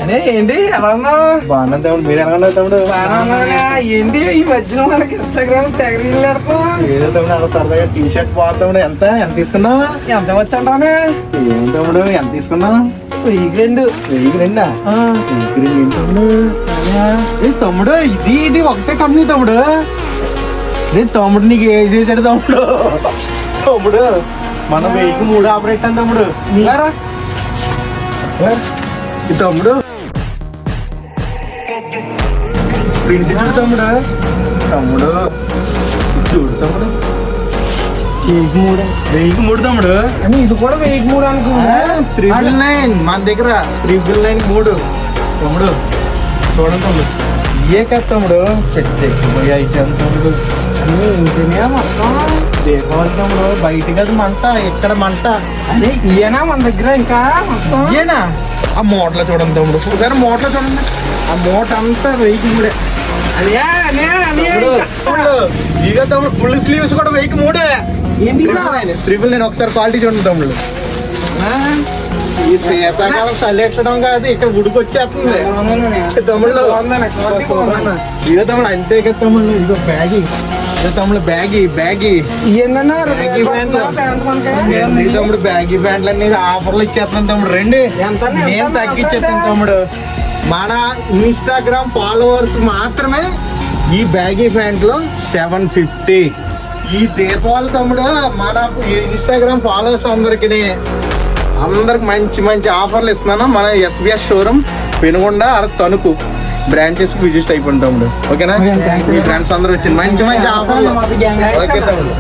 అదే ఏంటి ఎలా ఉన్నావు? బాగున్నా తమ్ముడు, మీరు ఎలా ఉన్నారు తమ్ముడు? ఏంటి ఈ మధ్యన మనకి ఇన్స్టాగ్రామ్ తెగ రీల్ ఏదో తమ్ముడు అలా సరదాగా టీ షర్ట్ బాగుంది తమ్ముడు. ఎంత ఎంత తీసుకున్నావు? ఎంత వచ్చంటానే? ఏం తమ్ముడు ఎంత తీసుకున్నావు? 1002. 1002 ఏంటి తమ్ముడు? ఏ తమ్ముడు ఇది ఒకటే కంపెనీ తమ్ముడు. తమ్ముడు నీకు ఏ చేశాడు తమ్ముడు? తమ్ముడు మనం 1003 ఆపరేట్ అని తమ్ముడు. తమ్ముడు ప్రింట్ తమ్ముడు. తమ్ముడు చూడు తమ్ముడు 1003 తమ్ముడు. అని ఇది కూడా 1003 అనుకున్నా. 999 మన దగ్గర 399 తమ్ముడు. చూడండి తమ్ముడు ఏ కదా తమ్ముడు. చెక్కిపోయా ఇచ్చాను తమ్ముడు. ఇంటినే మొత్తం దీపావళి తమ్ముడు. బయట కదా మంట, ఎక్కడ మంట. అదే ఈయనా మన దగ్గర ఇంకా మొత్తం ఏనా ఆ మూటలో చూడండి తమ్ముడు. ఒకసారి మూటలో చూడండి. ఆ మూట అంతా 1003. అదే అనే అనే ఇక తమ్ముడు ఫుల్ స్లీవ్స్ కూడా 1003. ఏంటి 999 ఒకసారి క్వాలిటీ చూడండి తమ్ముడు. ఈ శీతాకాలం చల్లెట్టడం కాదు, ఇక్కడ ఉడికొచ్చేస్తుంది తమ్ముళ్ళు. ఇక తమ్ముడు అంతే కదా తమ్ముళ్ళు. ఇదిగో బ్యాగీ, ఇక తమ్ముడు బ్యాగీ తమ్ముడు బ్యాగీ ప్యాంట్లు అన్ని ఆఫర్లు ఇచ్చేస్తున్నాను తమ్ముడు. రండి నేను తగ్గించేస్తాను తమ్ముడు. మన ఇన్స్టాగ్రామ్ ఫాలోవర్స్ మాత్రమే ఈ బ్యాగీ ప్యాంట్లు 750. ఈ దీపావళి తమ్ముడు మన ఇన్స్టాగ్రామ్ ఫాలోవర్స్ అందరికి మంచి మంచి ఆఫర్లు ఇస్తున్నాను. మన SBS showroom Penugonda Tanuku branches visit అయిపోయింది తమ్ముడు. ఓకేనా? మీ ఫ్రెండ్స్ అందరూ వచ్చింది మంచి మంచి ఆఫర్లు. ఓకే తమ్ముడు.